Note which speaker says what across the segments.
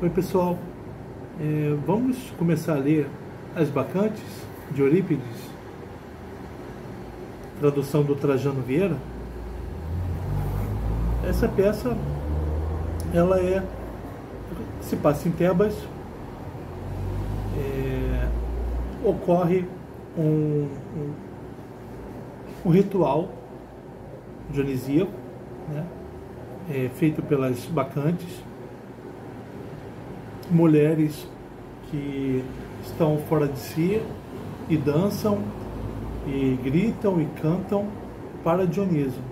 Speaker 1: Oi pessoal, vamos começar a ler As Bacantes de Eurípides, tradução do Trajano Vieira. Essa peça ela se passa em Tebas. Ocorre um ritual dionisíaco, né, feito pelas bacantes, mulheres que estão fora de si e dançam e gritam e cantam para Dioniso.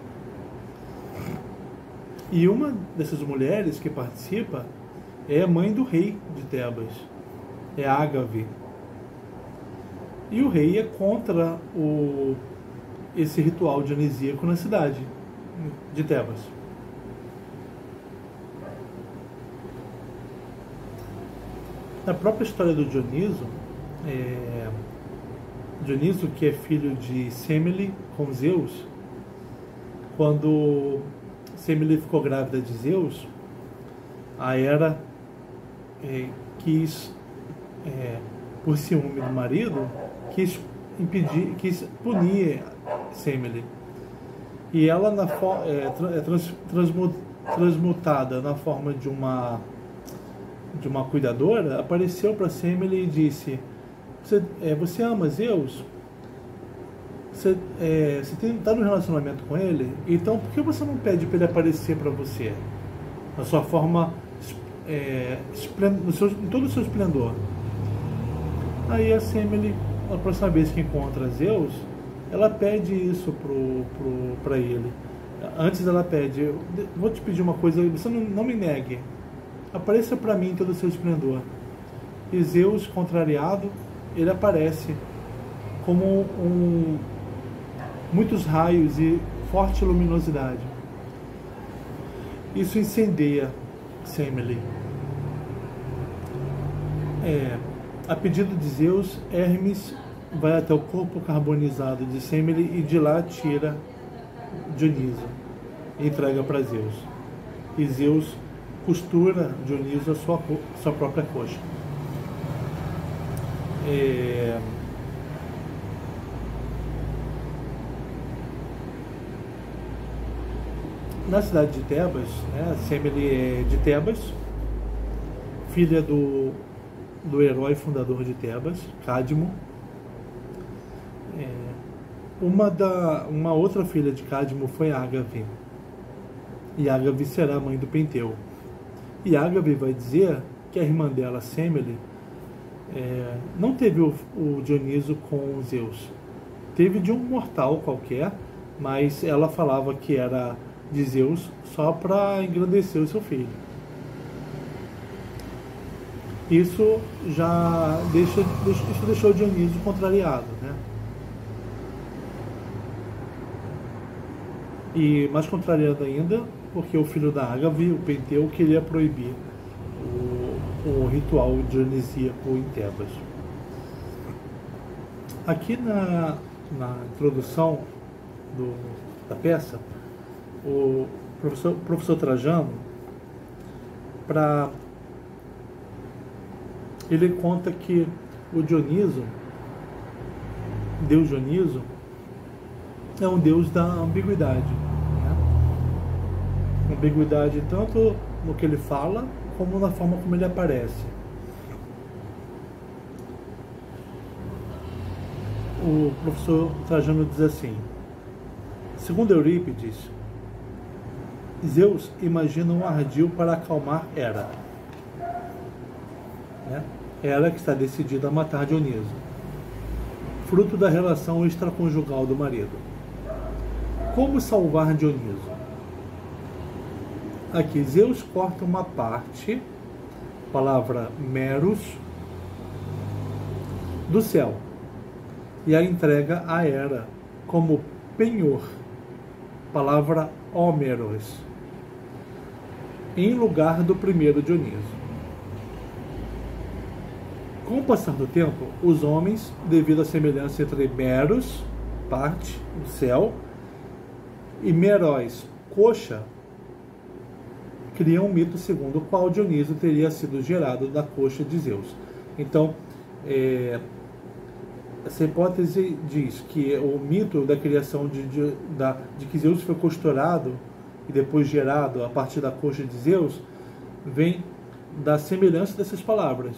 Speaker 1: E uma dessas mulheres que participa é a mãe do rei de Tebas, é Ágave. E o rei é contra esse ritual dionisíaco na cidade de Tebas. Na própria história do Dioniso, Dioniso, que é filho de Semele com Zeus, quando Semele ficou grávida de Zeus, a Hera quis, por ciúme do marido, quis punir Semele. E ela, transmutada na forma de uma cuidadora, apareceu para Semele e disse: você ama Zeus? Você está no relacionamento com ele? Então por que você não pede para ele aparecer para você na sua forma, em todo o seu esplendor? Aí a Semele, a próxima vez que encontra Zeus, ela pede isso para ele. Antes ela pede: vou te pedir uma coisa, você não me negue, apareça para mim em todo o seu esplendor. E Zeus, contrariado, ele aparece como muitos raios e forte luminosidade. Isso incendeia Semele. A pedido de Zeus, Hermes vai até o corpo carbonizado de Semele e de lá tira Dioniso e entrega para Zeus. E Zeus costura Dioniso a sua própria coxa. Na cidade de Tebas, Semele é de Tebas, filha do herói fundador de Tebas, Cadmo. Uma outra filha de Cadmo foi Ágave, e Ágave será a mãe do Penteu. E Ágave vai dizer que a irmã dela, Semele, não teve o Dioniso com Zeus, teve de um mortal qualquer, mas ela falava que era de Zeus só para engrandecer o seu filho. Isso já deixou o Dioniso contrariado, né? E mais contrariado ainda, porque o filho da Ágave, o Penteu, queria proibir o ritual dionisíaco em Tebas. Aqui na introdução da peça, o professor Trajano, ele conta que o Dioniso, Deus Dioniso, é um deus da ambiguidade, né? Ambiguidade tanto no que ele fala como na forma como ele aparece. O professor Trajano diz assim: segundo Eurípides, Zeus imagina um ardil para acalmar Hera, né? Hera que está decidida a matar Dioniso, fruto da relação extraconjugal do marido. Como salvar Dioniso? Aqui, Zeus corta uma parte, palavra meros, do céu e a entrega a Hera como penhor, palavra hómeros, em lugar do primeiro Dioniso. Com o passar do tempo, os homens, devido à semelhança entre meros, parte, o céu, e meróis, coxa, cria um mito segundo o qual Dionísio teria sido gerado da coxa de Zeus. Então, essa hipótese diz que o mito da criação de que Zeus foi costurado e depois gerado a partir da coxa de Zeus vem da semelhança dessas palavras.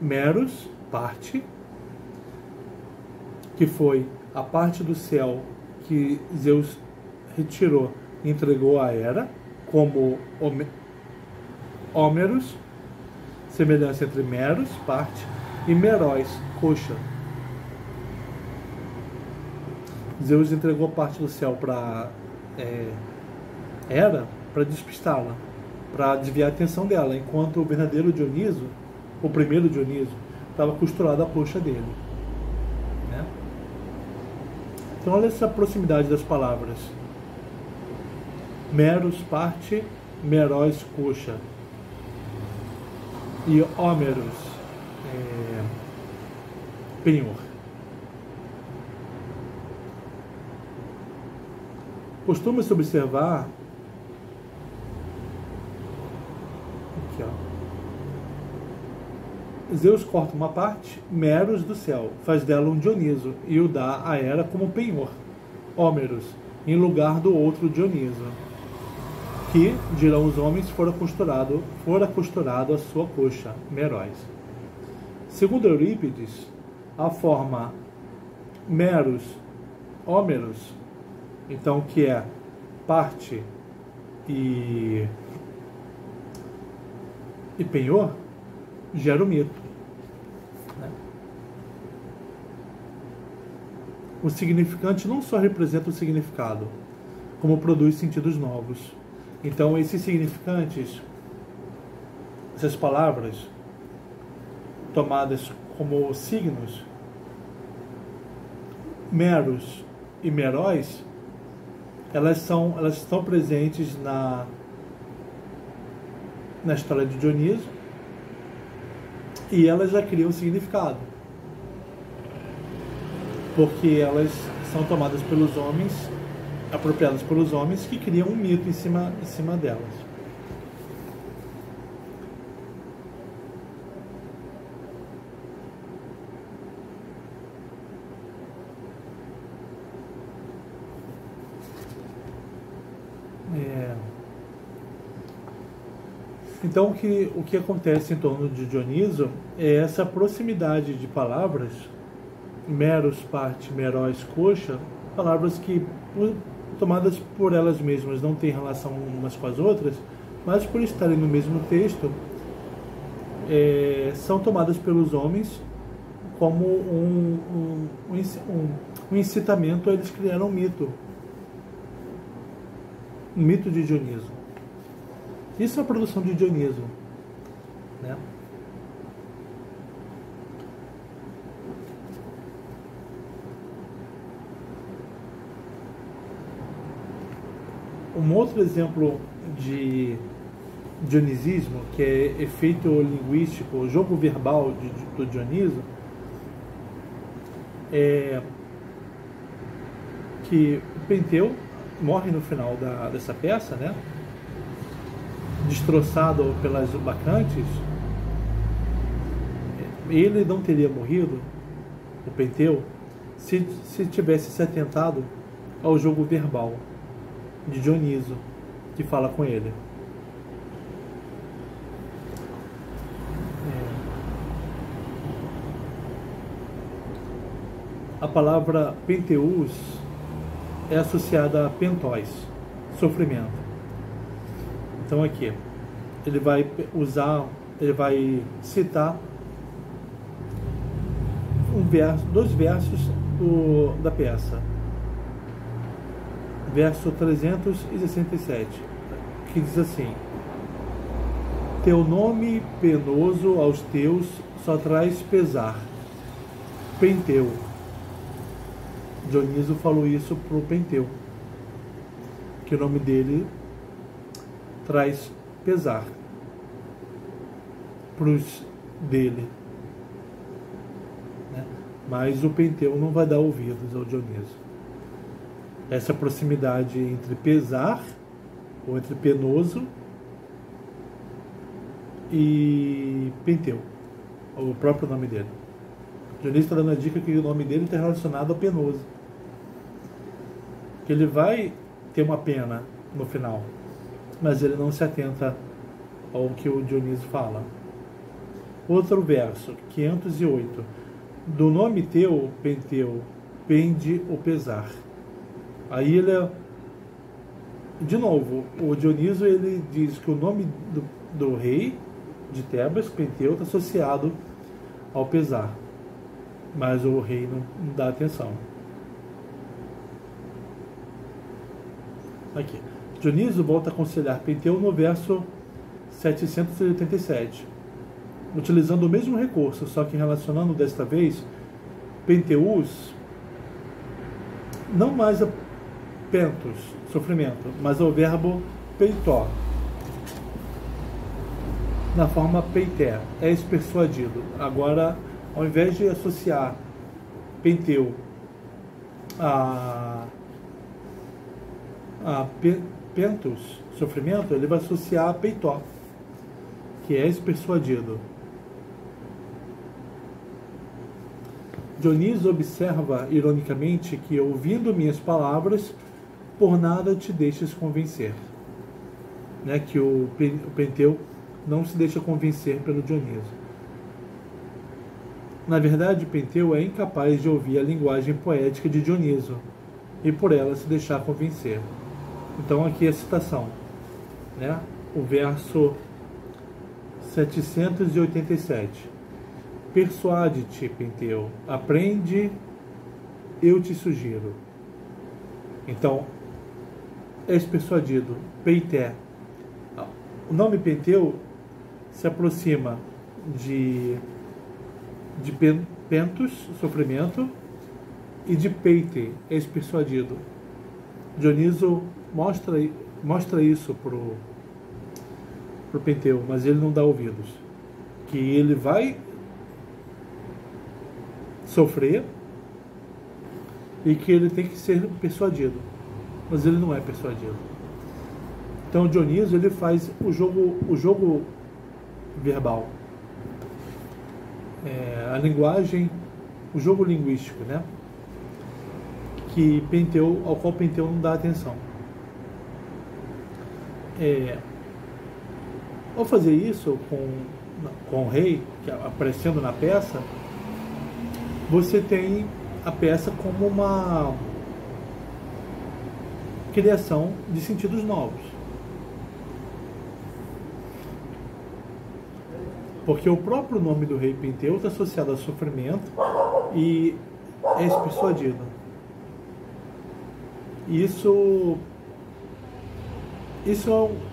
Speaker 1: Meros, parte, que foi a parte do céu que Zeus retirou e entregou a Hera, como Homeros, semelhança entre Meros, parte, e Meróis, coxa. Zeus entregou parte do céu para Hera para despistá-la, para desviar a atenção dela, enquanto o verdadeiro Dioniso, o primeiro Dioniso, estava costurado à coxa dele. Né? Então olha essa proximidade das palavras. Meros, parte, Meróis, coxa. E Homeros, penhor. Costuma-se observar aqui, ó. Zeus corta uma parte, Meros, do céu, faz dela um Dioniso e o dá a Hera como penhor, Homeros, em lugar do outro Dioniso, que, dirão os homens, fora costurado a sua coxa, Meróis. Segundo Eurípides, a forma Meros, Homeros, então, que é parte e penhor, gera o mito. Né? O significante não só representa o significado, como produz sentidos novos. Então, esses significantes, essas palavras, tomadas como signos, Meros e Meróis, elas estão presentes na história de Dioniso e elas já criam significado, porque elas são tomadas pelos homens, apropriadas pelos homens, que criam um mito em cima delas. Então, o que acontece em torno de Dioniso é essa proximidade de palavras, Meros, parte, Meróis, coxa, palavras que, tomadas por elas mesmas, não têm relação umas com as outras, mas por estarem no mesmo texto, são tomadas pelos homens como um incitamento a eles criarem um mito de Dioniso. Isso é a produção de Dioniso, né? Um outro exemplo de dionisismo, que é efeito linguístico, jogo verbal do Dioniso, é que o Penteu morre no final dessa peça, né? Destroçado pelas bacantes. Ele não teria morrido, o Penteu, se tivesse se atentado ao jogo verbal de Dioniso, que fala com ele. A palavra Penteus é associada a pentóis, sofrimento. Então aqui, ele vai citar dois versos da peça. Verso 367, que diz assim: teu nome penoso aos teus só traz pesar, Penteu. Dioniso falou isso para o Penteu, que o nome dele traz pesar para os dele, né? Mas o Penteu não vai dar ouvidos ao Dioniso. Essa proximidade entre pesar, ou entre penoso, e Penteu, o próprio nome dele. Dionísio está dando a dica que o nome dele está relacionado ao penoso, que ele vai ter uma pena no final, mas ele não se atenta ao que o Dionísio fala. Outro verso, 508. Do nome teu, Penteu, pende o pesar. Aí ele, de novo, o Dionísio ele diz que o nome do rei de Tebas, Penteu, está associado ao pesar, mas o rei não dá atenção. Aqui, Dionísio volta a aconselhar Penteu no verso 787, utilizando o mesmo recurso, só que relacionando desta vez Penteus não mais a pentos, sofrimento, mas ao verbo peitó, na forma peité, és persuadido. Agora, ao invés de associar Penteu a pentos, sofrimento, ele vai associar a peitó, que és persuadido. Dionísio observa ironicamente que, ouvindo minhas palavras, por nada te deixes convencer. Né? Que o Penteu não se deixa convencer pelo Dionísio. Na verdade, Penteu é incapaz de ouvir a linguagem poética de Dionísio e por ela se deixar convencer. Então aqui é a citação, né? O verso 787. Persuade-te, Penteu, aprende, eu te sugiro. Então, és persuadido, peité. O nome Penteu se aproxima de pentos, sofrimento, e de peite, és persuadido. Dionísio mostra isso pro Penteu, mas ele não dá ouvidos. Que ele vai sofrer e que ele tem que ser persuadido, mas ele não é persuadido. Então Dionísio ele faz o jogo verbal, a linguagem, o jogo linguístico, né? Ao qual Penteu não dá atenção. Ao fazer isso com o rei, aparecendo na peça, você tem a peça como uma criação de sentidos novos. Porque o próprio nome do rei Penteu está associado ao sofrimento e és persuadido.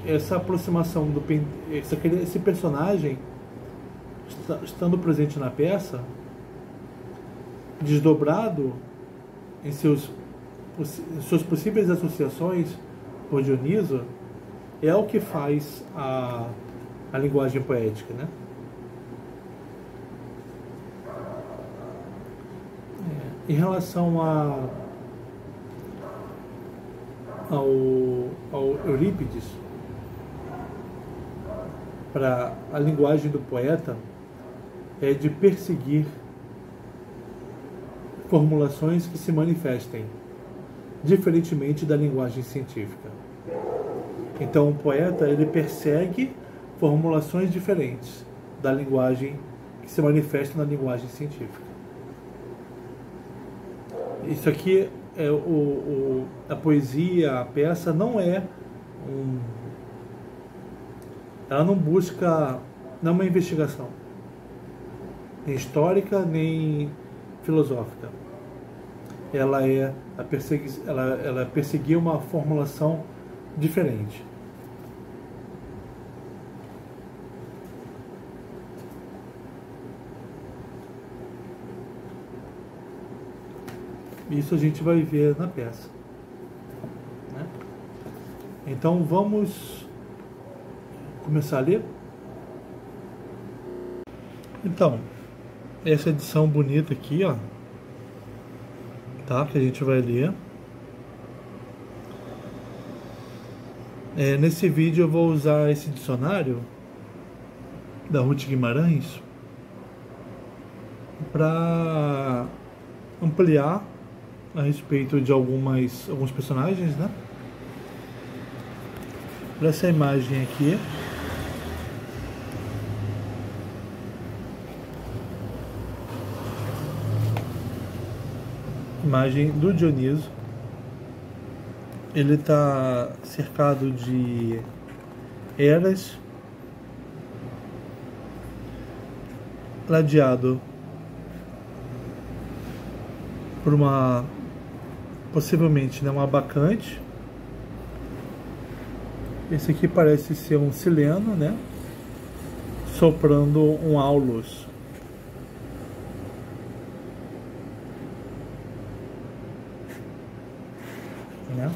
Speaker 1: Essa aproximação do esse personagem estando presente na peça, desdobrado em suas possíveis associações por Dionísio, é o que faz a linguagem poética, né? Em relação ao Eurípides, para a linguagem do poeta é de perseguir formulações que se manifestem, diferentemente da linguagem científica. Então o poeta ele persegue formulações diferentes da linguagem que se manifesta na linguagem científica. Isso aqui é a poesia, a peça não é ela não busca, não é uma investigação nem histórica nem filosófica. Ela é ela perseguir uma formulação diferente. Isso a gente vai ver na peça, né? Então vamos começar a ler. Então, essa edição bonita aqui, ó, tá? Que a gente vai ler. Nesse vídeo eu vou usar esse dicionário da Ruth Guimarães para ampliar a respeito de alguns personagens, né? Para essa imagem aqui, imagem do Dioniso. Ele está cercado de eras, ladeado por uma, possivelmente, né, uma bacante. Esse aqui parece ser um sileno, né, soprando um aulos. Né?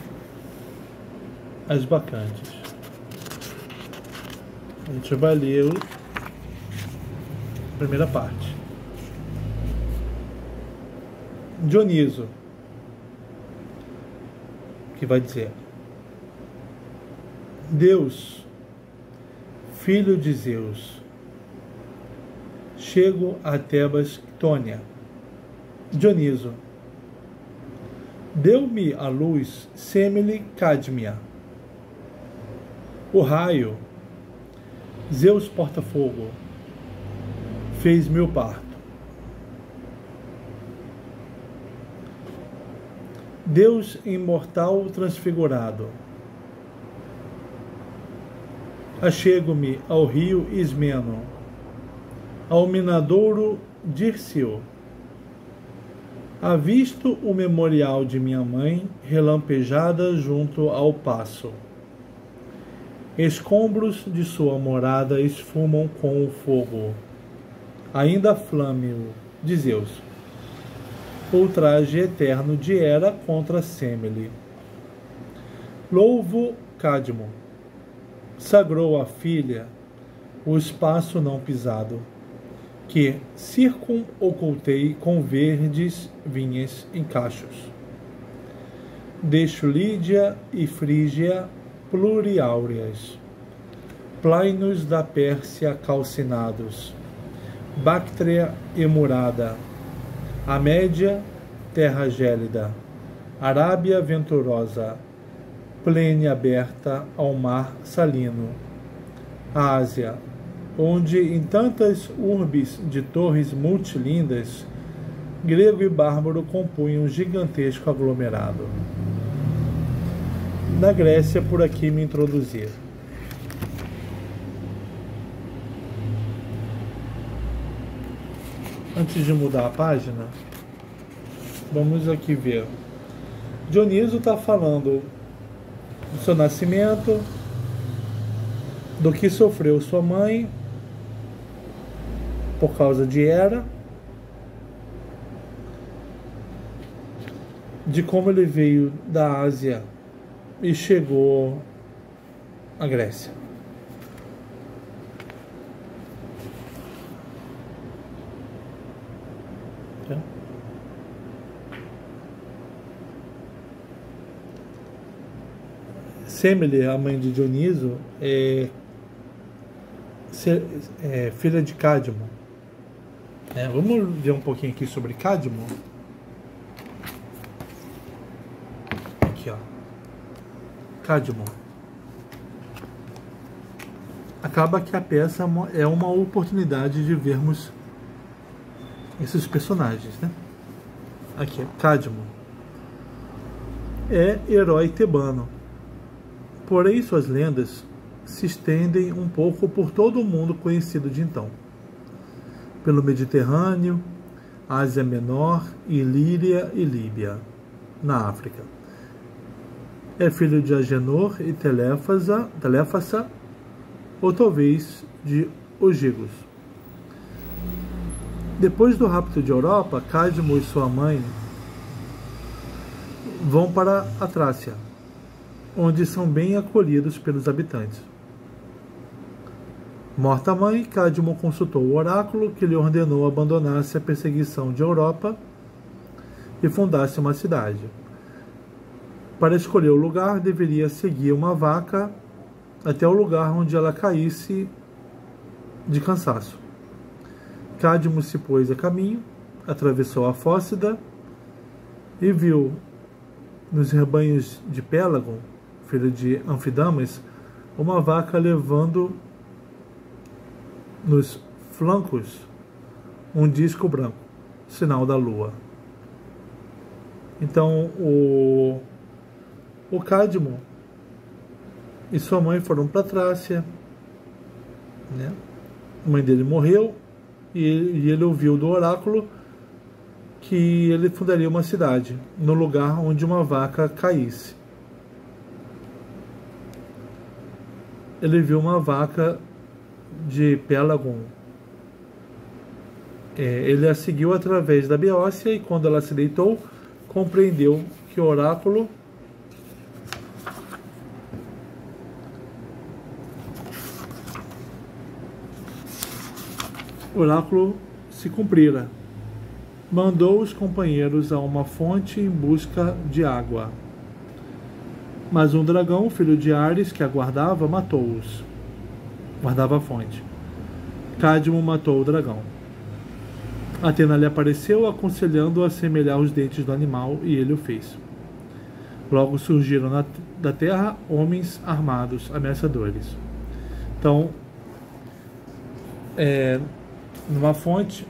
Speaker 1: As bacantes. A gente vai ler a primeira parte. Dioniso, que vai dizer: Deus, filho de Zeus, chego a Tebas Ctônia. Dioniso, deu-me a luz Semele Cádmia. O raio, Zeus porta-fogo, fez meu parto. Deus imortal transfigurado, achego-me ao rio Ismeno, ao minadouro Dirceu. Avisto o memorial de minha mãe relampejada junto ao passo. Escombros de sua morada esfumam com o fogo, ainda flâmeo de Zeus. Ultraje eterno de Hera contra Semele. Louvo Cadmo, sagrou a filha o espaço não pisado, que circunocultei com verdes vinhas em cachos. Deixo Lídia e Frígia pluriáureas, plainos da Pérsia calcinados, Bactria emurada, a Média, terra gélida, Arábia venturosa, plene aberta ao mar salino, a Ásia, onde em tantas urbes de torres multilindas, grego e bárbaro compunham um gigantesco aglomerado. Na Grécia, por aqui me introduzir. Antes de mudar a página, vamos aqui ver. Dioniso está falando do seu nascimento, do que sofreu sua mãe por causa de Hera, de como ele veio da Ásia e chegou à Grécia. Semele, a mãe de Dioniso, é filha de Cadmo. Vamos ver um pouquinho aqui sobre Cadmo. Aqui, ó. Cadmo. Acaba que a peça é uma oportunidade de vermos esses personagens, né? Aqui, Cadmo é herói tebano. Porém, suas lendas se estendem um pouco por todo o mundo conhecido de então. Pelo Mediterrâneo, Ásia Menor, Ilíria e Líbia, na África. É filho de Agenor e Teléfasa, ou talvez de Ogigos. Depois do rapto de Europa, Cadmo e sua mãe vão para a Trácia, onde são bem acolhidos pelos habitantes. Morta a mãe, Cadmo consultou o oráculo, que lhe ordenou abandonasse a perseguição de Europa e fundasse uma cidade. Para escolher o lugar, deveria seguir uma vaca até o lugar onde ela caísse de cansaço. Cadmo se pôs a caminho, atravessou a Fócida e viu nos rebanhos de Pélagon, filho de Anfidamas, uma vaca levando nos flancos um disco branco, sinal da lua. Então o Cadmo e sua mãe foram para Trácia, né? A mãe dele morreu e ele ouviu do oráculo que ele fundaria uma cidade no lugar onde uma vaca caísse. Ele viu uma vaca de Pélagon. Ele a seguiu através da Beócia e quando ela se deitou, compreendeu que o oráculo se cumprira. Mandou os companheiros a uma fonte em busca de água. Mas um dragão, filho de Ares, que aguardava, matou-os. Guardava a fonte. Cadmo matou o dragão. Atena lhe apareceu, aconselhando-o a semelhar os dentes do animal, e ele o fez. Logo surgiram da terra homens armados, ameaçadores. Então, numa fonte,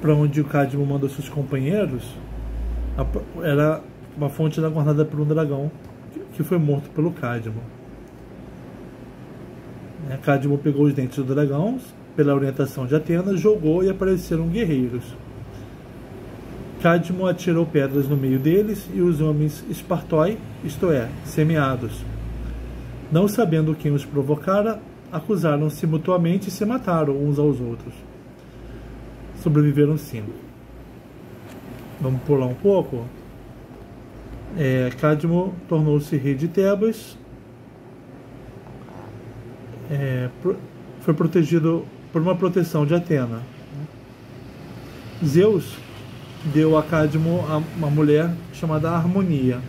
Speaker 1: para onde o Cadmo mandou seus companheiros, era uma fonte guardada por um dragão que foi morto pelo Cadmo. Cadmo pegou os dentes do dragão, pela orientação de Atena, jogou e apareceram guerreiros. Cadmo atirou pedras no meio deles e os homens espartói, isto é, semeados, não sabendo quem os provocara, acusaram-se mutuamente e se mataram uns aos outros. Sobreviveram 5. Vamos pular um pouco. Cadmo tornou-se rei de Tebas. Foi protegido por uma proteção de Atena. Zeus deu a Cadmo uma mulher chamada Harmonia,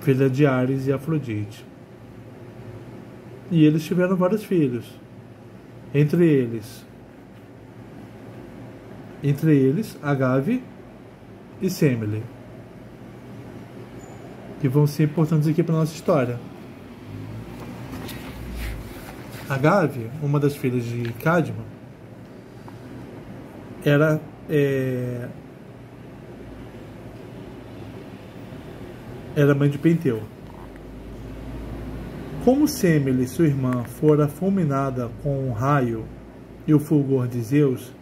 Speaker 1: filha de Ares e Afrodite. E eles tiveram vários filhos. Entre eles, Agave e Semele, que vão ser importantes aqui para a nossa história. Agave, uma das filhas de Cadmo, era mãe de Penteu. Como Semele, sua irmã, fora fulminada com um raio e o fulgor de Zeus,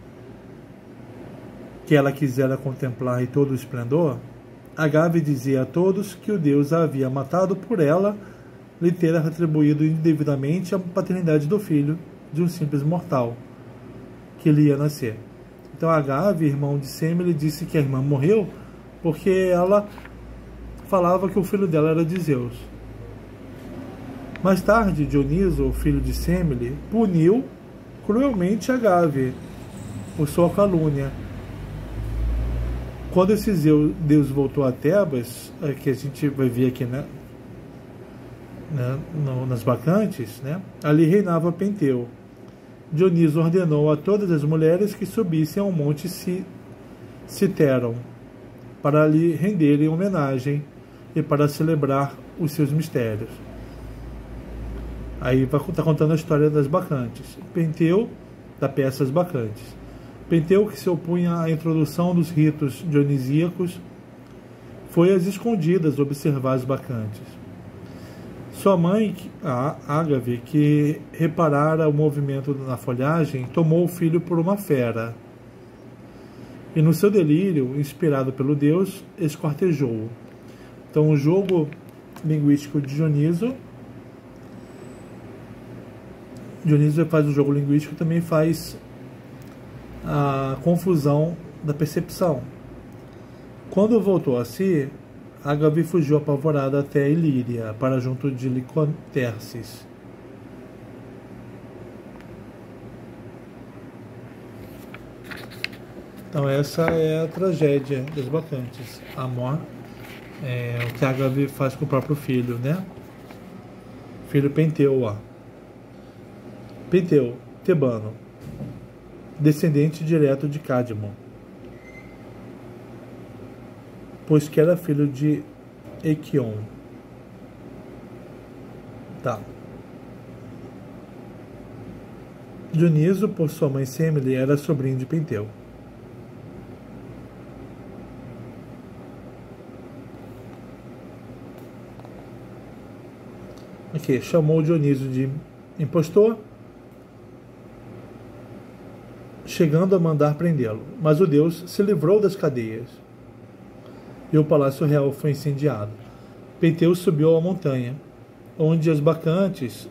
Speaker 1: que ela quisera contemplar em todo o esplendor, Agave dizia a todos que o deus a havia matado por ela lhe ter retribuído indevidamente a paternidade do filho de um simples mortal que lhe ia nascer. Então Agave, irmão de Semele, disse que a irmã morreu porque ela falava que o filho dela era de Zeus. Mais tarde, Dioniso, o filho de Semele, puniu cruelmente Agave por sua calúnia. Quando esse deus voltou a Tebas, que a gente vai ver aqui nas Bacantes, ali reinava Penteu. Dioniso ordenou a todas as mulheres que subissem ao monte Citeron para lhe renderem homenagem e para celebrar os seus mistérios. Aí está contando a história das Bacantes. Penteu, da peça As Bacantes. Penteu, que se opunha à introdução dos ritos dionisíacos, foi às escondidas observar as Bacantes. Sua mãe, a Ágave, que reparara o movimento na folhagem, tomou o filho por uma fera. E no seu delírio, inspirado pelo deus, esquartejou-o. Então o jogo linguístico de Dioniso faz o jogo linguístico, também faz a confusão da percepção. Quando voltou a si, Ágave fugiu apavorada até Ilíria, para junto de Licoterces. Então essa é a tragédia das bacantes. Amor, o que Ágave faz com o próprio filho, né? Filho Penteu, ó. Penteu, tebano, descendente direto de Cadmo, pois que era filho de Equion. Tá. Dioniso, por sua mãe Semele, era sobrinho de Penteu. Aqui, chamou Dioniso de impostor, chegando a mandar prendê-lo. Mas o deus se livrou das cadeias e o palácio real foi incendiado. Penteu subiu à montanha, onde as bacantes,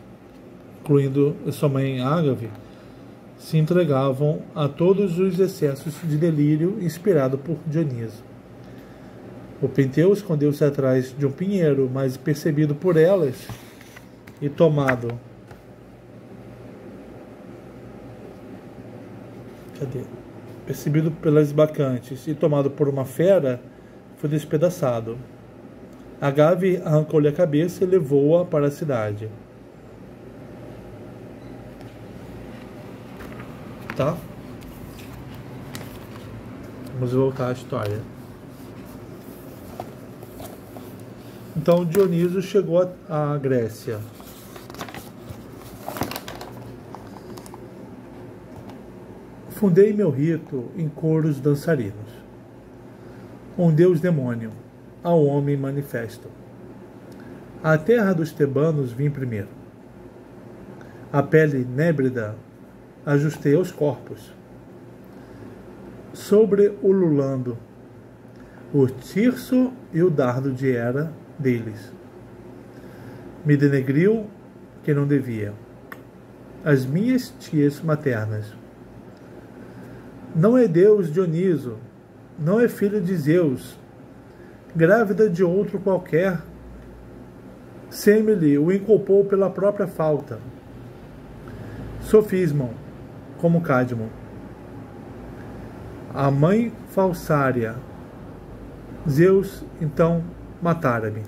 Speaker 1: incluindo sua mãe Ágave, se entregavam a todos os excessos de delírio inspirado por Dioniso. O Penteu escondeu-se atrás de um pinheiro, mas percebido por elas e tomado. Percebido pelas bacantes e tomado por uma fera, foi despedaçado. Ágave arrancou-lhe a cabeça e levou-a para a cidade. Tá? Vamos voltar à história. Então Dioniso chegou à Grécia. Fundei meu rito em coros dançarinos. Um deus demônio, ao homem manifesto. À terra dos tebanos vim primeiro. A pele nébrida ajustei aos corpos. Sobre ululando, o tirso e o dardo de Hera deles. Me denegriu que não devia. As minhas tias maternas. Não é Deus Dioniso, não é filho de Zeus, grávida de outro qualquer. Semele o inculpou pela própria falta. Sofismam, como Cadmo. A mãe falsária. Zeus, então, matara-me.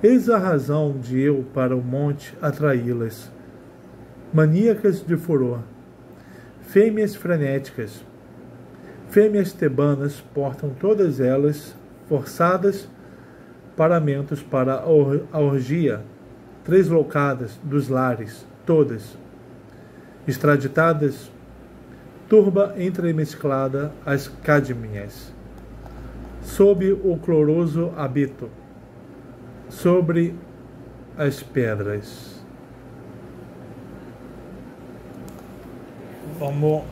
Speaker 1: Eis a razão de eu para o monte atraí-las, maníacas de furor, fêmeas frenéticas. Fêmeas tebanas portam todas elas, forçadas, paramentos para a orgia, tresloucadas dos lares, todas, extraditadas, turba entremesclada as cadminhas, sob o cloroso habito, sobre as pedras. Vamos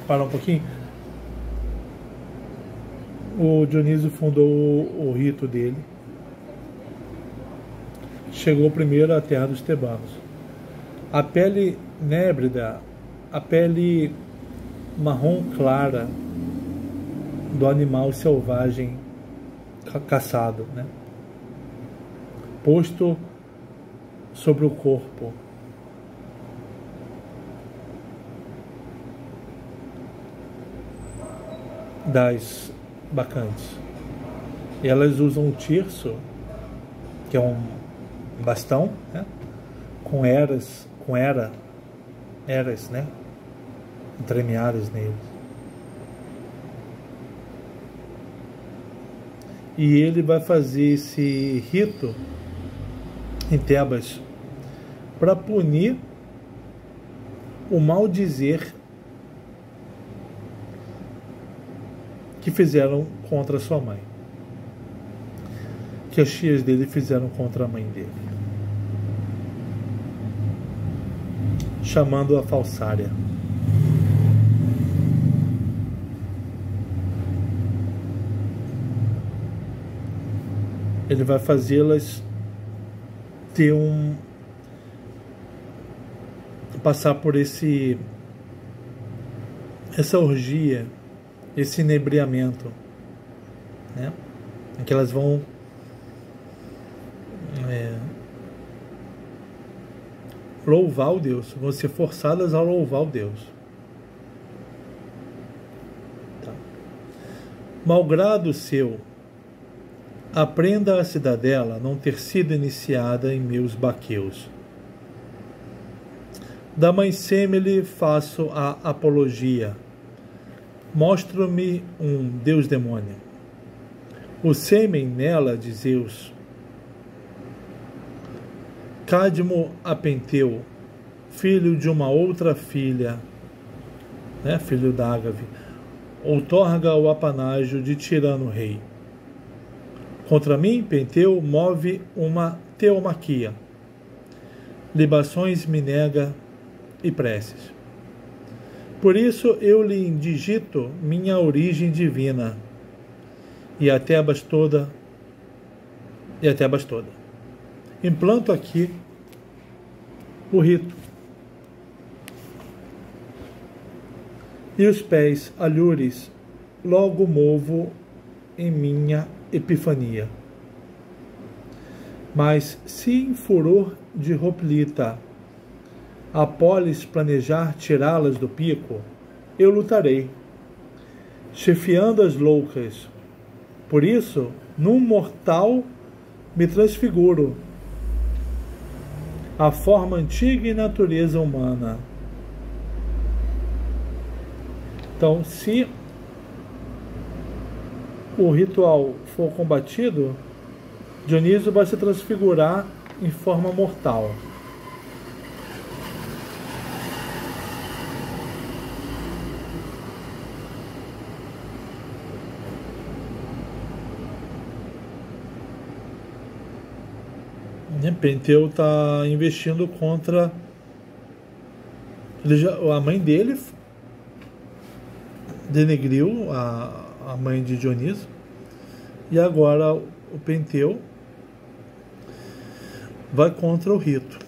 Speaker 1: parar um pouquinho. O Dioniso fundou o rito dele. Chegou primeiro à terra dos tebanos. A pele nébrida, a pele marrom clara do animal selvagem caçado, né? Posto sobre o corpo. Das bacantes. E elas usam o tirso, que é um bastão, né? Com eras, né? Entremeadas neles. E ele vai fazer esse rito em Tebas para punir o mal dizer que fizeram contra sua mãe, que as tias dele fizeram contra a mãe dele, chamando-a falsária. Ele vai fazê-las ter passar por essa orgia, esse inebriamento, né? Em que elas vão louvar o Deus, vão ser forçadas a louvar o Deus. Malgrado seu, aprenda a cidadela não ter sido iniciada em meus baqueus. Da mãe Semele faço a apologia. Mostro-me um Deus-demônio. O sêmen nela de Zeus. Cadmo Apenteu, filho de uma outra filha, filho da Ágave, outorga o apanágio de tirano rei. Contra mim, Penteu move uma teomaquia. Libações me nega e preces. Por isso eu lhe indigito minha origem divina e a Tebas toda. Implanto aqui o rito. E os pés alhures logo movo em minha epifania. Mas se em furor de hoplita a polis planejar tirá-las do pico, eu lutarei, chefiando as loucas. Por isso, num mortal me transfiguro, a forma antiga e natureza humana. Então, se o ritual for combatido, Dionísio vai se transfigurar em forma mortal. Penteu está investindo contra... a mãe dele denegriu a mãe de Dionísio. E agora o Penteu vai contra o rito.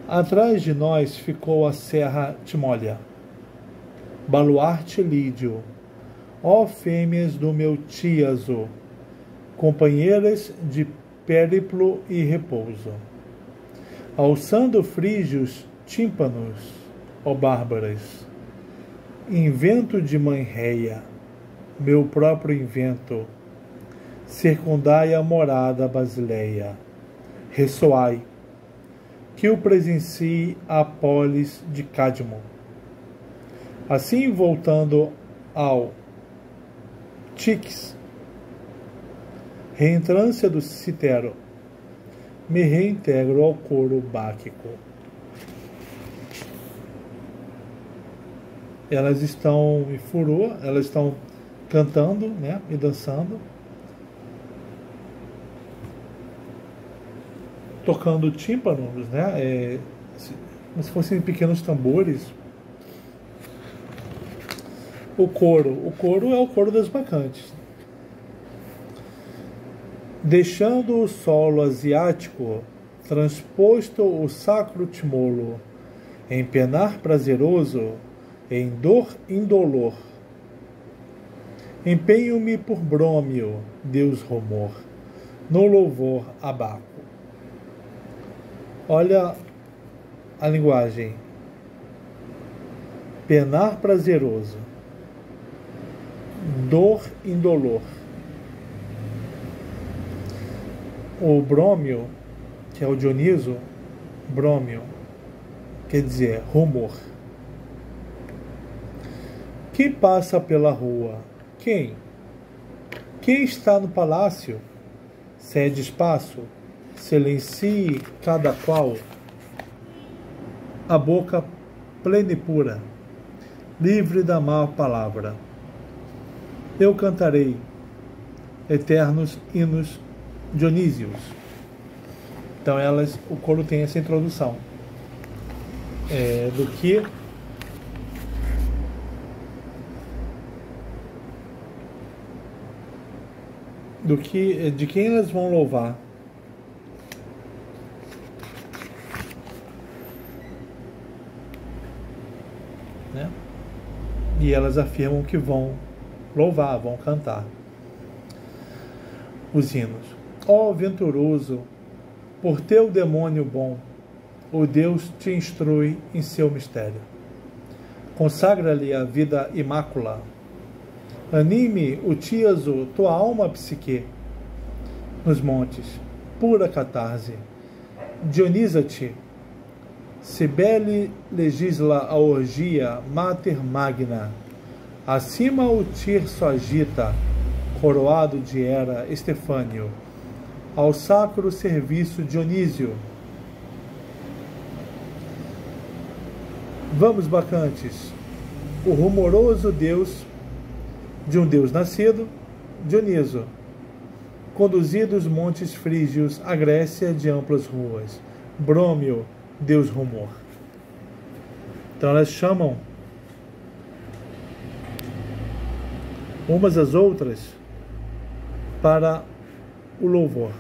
Speaker 1: Atrás de nós ficou a Serra Timólia, baluarte lídio, ó fêmeas do meu Tíazo, companheiras de périplo e repouso, alçando frígios tímpanos, ó bárbaras, invento de mãe réia, meu próprio invento, circundai a morada basileia, ressoai, que o presencie a polis de Cadmo. Assim, voltando ao Tix, reentrância do Citero, me reintegro ao coro báquico. Elas estão em furor, elas estão cantando, e dançando, tocando tímpanos, como se fossem pequenos tambores. O coro é o coro das bacantes. Deixando o solo asiático, transposto o sacro timolo, em penar prazeroso, em dor indolor. Empenho-me por Brômio, Deus Romor, no louvor a Baco. Olha a linguagem. Penar prazeroso, dor indolor. O Brômio, que é o Dioniso, Brômio, quer dizer rumor. Quem passa pela rua? Quem? Quem está no palácio? Cede espaço, silencie cada qual. A boca plena e pura, livre da má palavra. Eu cantarei eternos hinos dionísios. Então o coro tem essa introdução de quem elas vão louvar. E elas afirmam que vão louvar, vão cantar os hinos. Ó venturoso, por teu demônio bom, o Deus te instrui em seu mistério. Consagra-lhe a vida imácula. Anime o tíaso tua alma psique nos montes, pura catarse. Dionisa-te, Cibele legisla a orgia mater magna. Acima o tirso agita, coroado de Hera Estefânio, ao sacro serviço Dionísio. Vamos, bacantes, o rumoroso Deus de um Deus nascido, Dioniso, conduzido os montes frígios à Grécia de amplas ruas, Brômio, Deus rumor. Então elas chamam umas às outras para o louvor.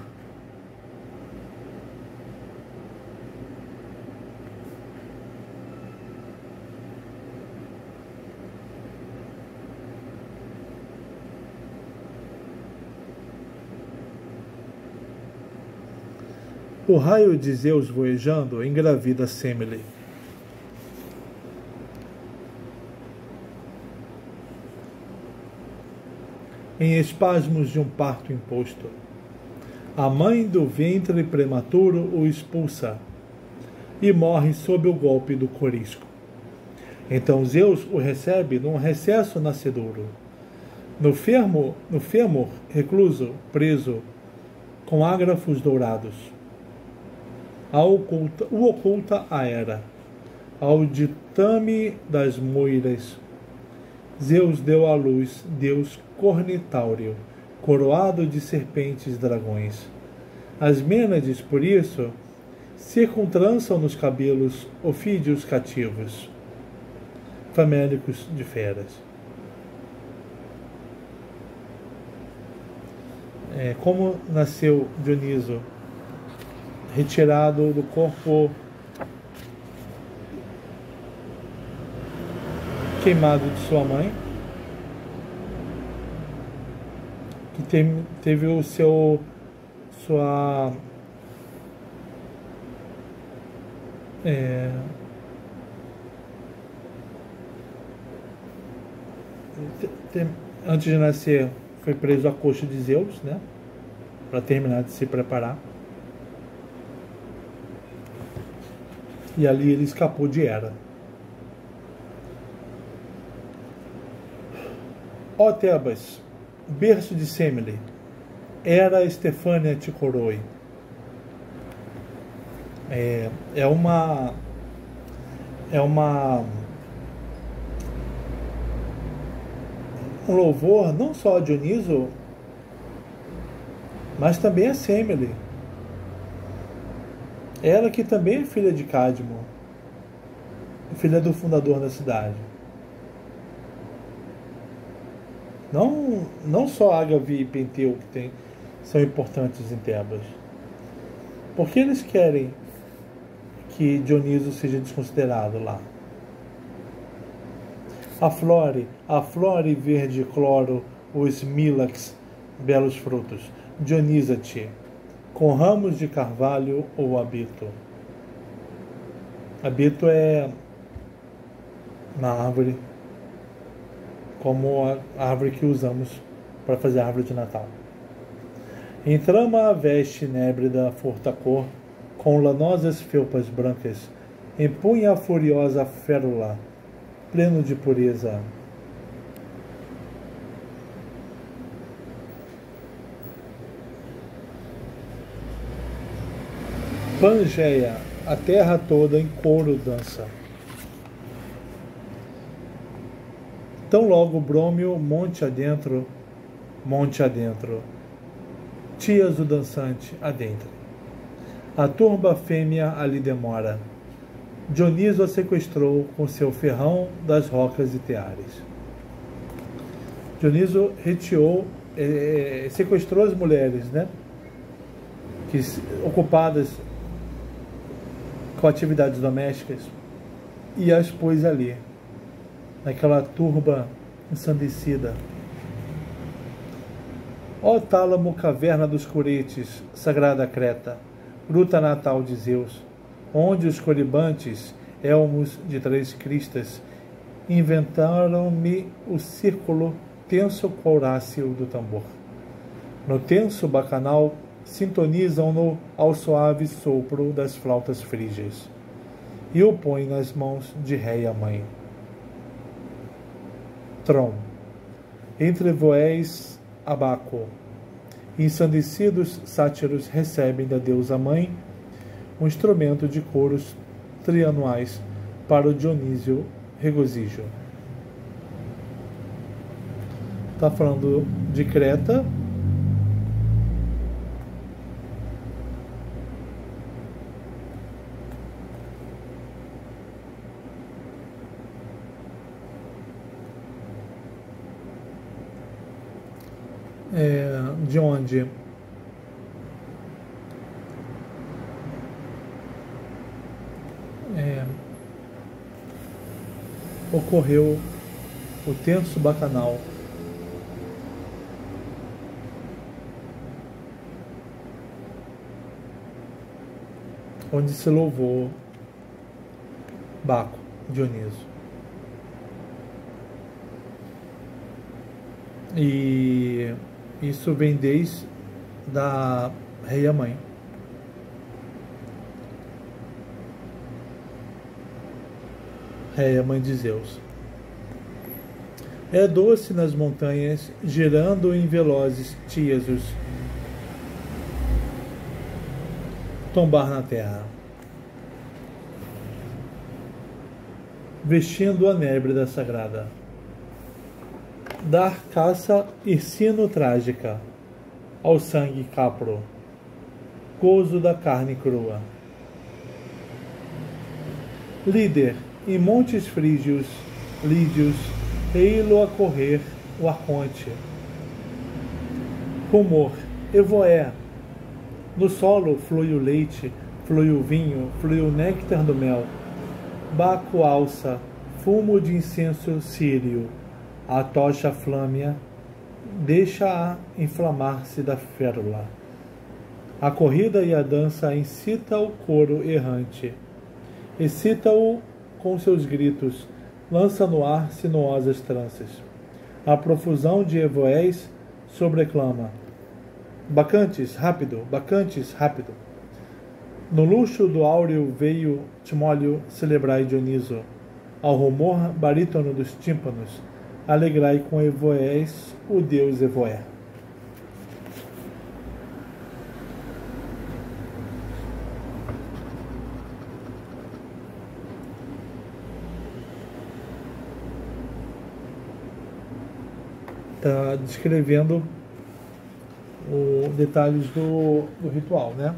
Speaker 1: O raio de Zeus voejando engravida Semele. Em espasmos de um parto imposto, a mãe do ventre prematuro o expulsa e morre sob o golpe do corisco. Então Zeus o recebe num recesso nascedouro, no fêmur recluso, preso, com ágrafos dourados. O oculta a Hera. Ao ditame das moiras, Zeus deu à luz Deus cornitáureo, coroado de serpentes e dragões. As Mênades, por isso, circuntrançam nos cabelos ofídeos cativos, famélicos de feras. Como nasceu Dioniso? Retirado do corpo queimado de sua mãe, que teve o sua antes de nascer foi preso à coxa de Zeus, né, para terminar de se preparar. E ali ele escapou de Hera. Ó Tebas, berço de Semele, Hera Estefânia te coroe. Um louvor não só a Dioniso, mas também a Semele. Ela que também é filha de Cadmo, filha do fundador da cidade. Não só Ágave e Penteu são importantes em Tebas. Por que eles querem que Dioniso seja desconsiderado lá? A flore verde cloro, os milax, belos frutos. Dionisa-te, com ramos de carvalho ou abito. Abito é uma árvore, como a árvore que usamos para fazer a árvore de Natal. Entrama a veste nébrida furta-cor, com lanosas felpas brancas, empunha a furiosa férula, pleno de pureza. Pangeia, a terra toda em couro dança. Tão logo Brômio, monte adentro, Tias o dançante adentra. A turba fêmea ali demora. Dioniso a sequestrou com seu ferrão das rocas e teares. Dioniso sequestrou as mulheres, né? Ocupadas com atividades domésticas, e as pôs ali, naquela turba ensandecida. Ó tálamo, caverna dos curetes, sagrada Creta, gruta natal de Zeus, onde os coribantes, elmos de 3 cristas, inventaram-me o círculo tenso coráceo do tambor. No tenso bacanal, sintonizam-no ao suave sopro das flautas frígias, e o põem nas mãos de Réia Mãe. Tron. Entre voéis Abaco, ensandecidos sátiros recebem da deusa mãe um instrumento de coros trianuais para o Dionísio regozijo. Está falando de Creta. De onde ocorreu o tenso bacanal, onde se louvou Baco, Dionísio. E isso vem desde da Réia Mãe. Réia Mãe de Zeus. É doce nas montanhas, girando em velozes tíasos, tombar na terra, vestindo a nébrida sagrada. Dar caça e sino trágica ao sangue capro, gozo da carne crua. Líder, em montes frígios, lídios, ei-lo a correr o arconte. Rumor, evoé, no solo flui o leite, flui o vinho, flui o néctar do mel. Baco alça, fumo de incenso sírio. A tocha flâmea deixa-a inflamar-se da férula. A corrida e a dança incita o coro errante. Excita-o com seus gritos, lança no ar sinuosas tranças. A profusão de evoéis sobreclama. Bacantes, rápido, bacantes, rápido. No luxo do áureo veio Timólio celebrai Dioniso. Ao rumor barítono dos tímpanos, alegrai com evoéis o deus Evoé. Está descrevendo os detalhes do ritual, né?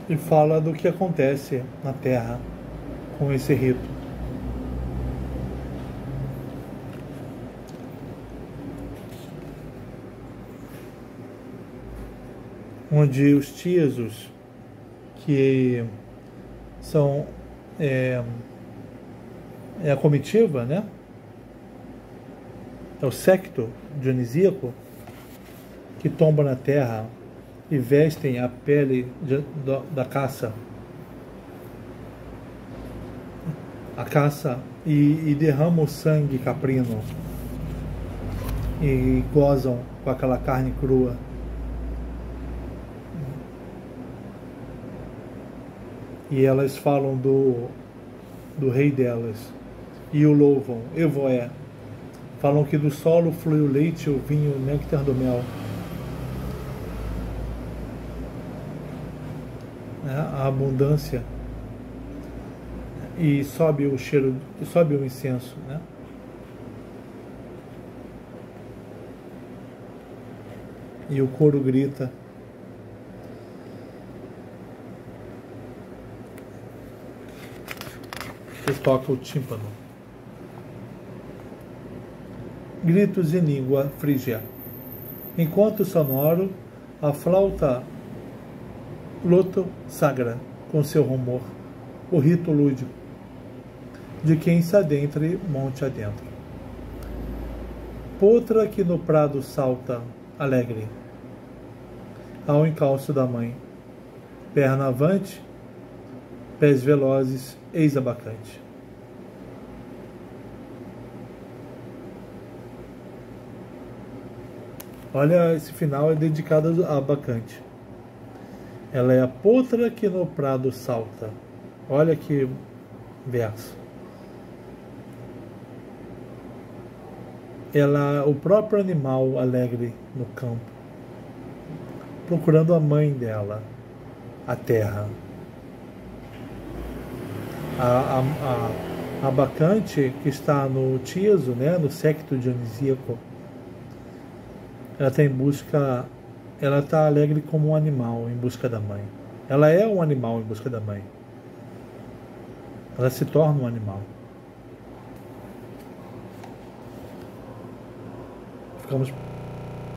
Speaker 1: E fala do que acontece na Terra com esse rito. Onde os tíasos, que são a comitiva, né? É o séquito dionisíaco que tomba na terra e vestem a pele da caça, a caça, e derramam o sangue caprino e gozam com aquela carne crua. E elas falam do rei delas e o louvam, Evoé. Falam que do solo flui o leite, o vinho, o néctar do mel. A abundância, e sobe o cheiro, sobe o incenso, né? E o coro grita. E toca o tímpano. Gritos em língua frígia. Enquanto sonoro, a flauta Loto sagra com seu rumor, o rito lúdico, de quem se adentre monte adentro. Potra que no prado salta, alegre, ao encalço da mãe, perna avante, pés velozes, eis a bacante. Olha, esse final é dedicado à bacante. Ela é a potra que no prado salta. Olha que verso. Ela, o próprio animal alegre no campo, procurando a mãe dela, a terra. A bacante que está no Tiso, né, no séquito dionisíaco, ela está em busca, ela está alegre como um animal em busca da mãe. Ela é um animal em busca da mãe. Ela se torna um animal. Ficamos